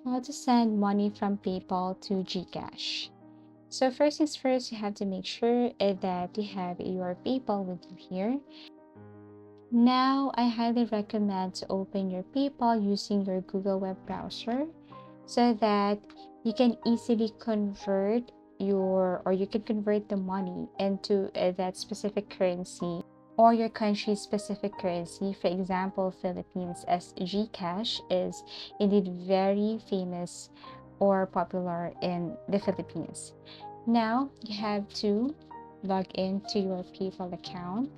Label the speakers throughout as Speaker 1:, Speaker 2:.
Speaker 1: How to send money from PayPal to GCash. So first things first, you have to make sure that you have your PayPal with you here. Now, I highly recommend to open your PayPal using your Google web browser so that you can easily convert you can convert the money into that specific currency or your country's specific currency. For example, Philippines, as GCash is indeed very famous or popular in the Philippines. Now you have to log into your PayPal account.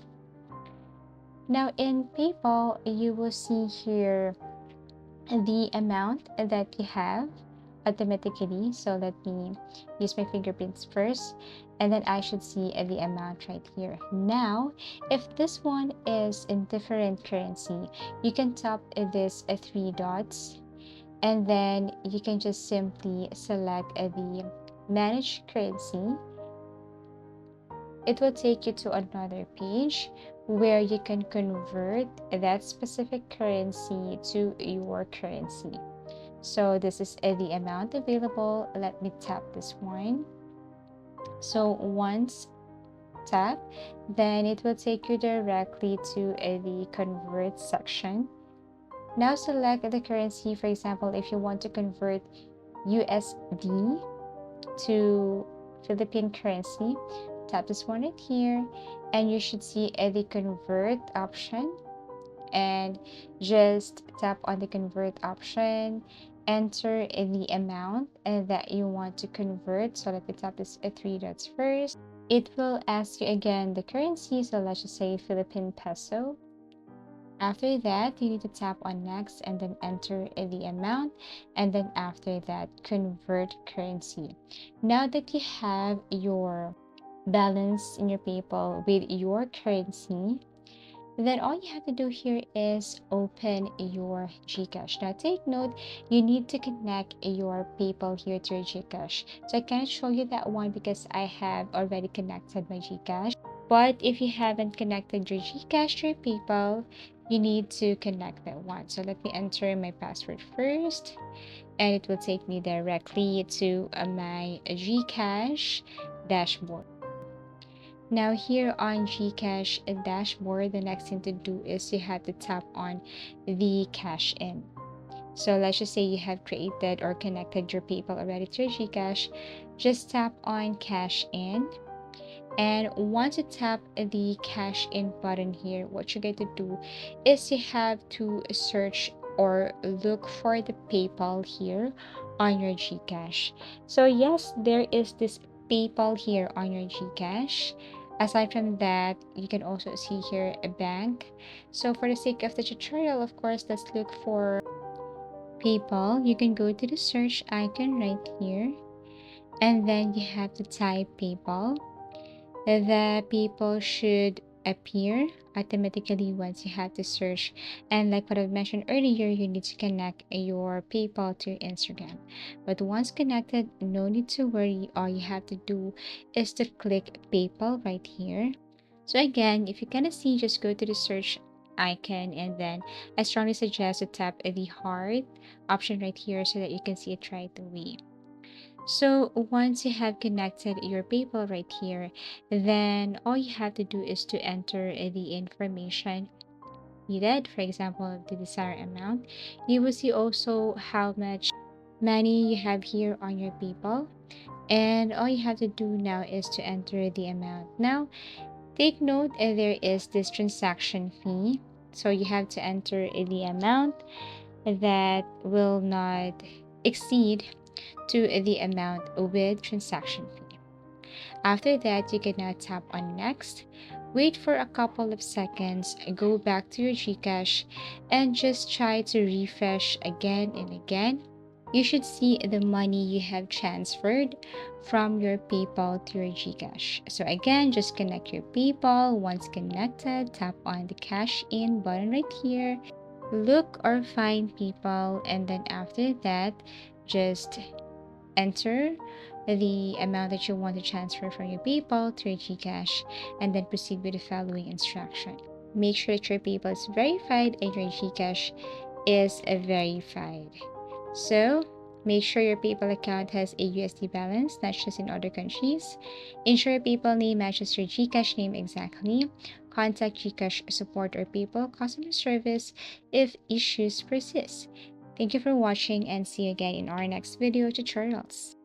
Speaker 1: Now in PayPal, you will see here the amount that you have automatically. So let me use my fingerprints first, and then I should see the amount right here. Now, if this one is in different currency, you can tap this three dots, and then you can just simply select the manage currency. It will take you to another page where you can convert that specific currency to your currency. So this is the amount available. Let me tap this one. So once tap, then it will take you directly to the convert section. Now select the currency. For example, if you want to convert USD to Philippine currency, tap this one right here, and you should see the convert option, and just tap on the convert option, enter the amount that you want to convert. So let me tap this three dots first. It will ask you again the currency, so let's just say Philippine peso. After that, you need to tap on next and then enter the amount, and then after that, convert currency. Now that you have your balance in your PayPal with your currency, then all you have to do here is open your GCash. Now take note, you need to connect your PayPal here to your GCash. So I can't show you that one because I have already connected my GCash. But if you haven't connected your GCash to your PayPal, you need to connect that one. So let me enter my password first, and it will take me directly to my GCash dashboard. Now here on GCash dashboard, the next thing to do is you have to tap on the cash in. So let's just say you have created or connected your PayPal already to your GCash. Just tap on cash in. And once you tap the cash in button here, what you're going to do is you have to search or look for the PayPal here on your GCash. So yes, there is this PayPal here on your GCash. Aside from that, you can also see here a bank. So for the sake of the tutorial, of course, let's look for PayPal. You can go to the search icon right here, and then you have to type PayPal. The people should appear automatically once you have to search. And like what I mentioned earlier, you need to connect your PayPal to your Instagram. But once connected, no need to worry. All you have to do is to click PayPal right here. So again, if you cannot see, just go to the search icon, and then I strongly suggest to tap the heart option right here so that you can see it right away. So once you have connected your PayPal right here, then all you have to do is to enter the information needed. For example, the desired amount. You will see also how much money you have here on your PayPal. And all you have to do now is to enter the amount. Now, take note there is this transaction fee. So you have to enter the amount that will not exceed to the amount with transaction fee. After that, you can now tap on next, wait for a couple of seconds, go back to your GCash, and just try to refresh again and again. You should see the money you have transferred from your PayPal to your GCash. So again, just connect your PayPal. Once connected, tap on the cash in button right here, look or find PayPal, and then after that, just enter the amount that you want to transfer from your PayPal to your GCash, and then proceed with the following instruction. Make sure that your PayPal is verified and your GCash is verified. So Make sure your PayPal account has a USD balance, not just in other countries. Ensure your PayPal name matches your GCash name exactly. Contact GCash support or PayPal customer service if issues persist. Thank you for watching and see you again in our next video tutorials.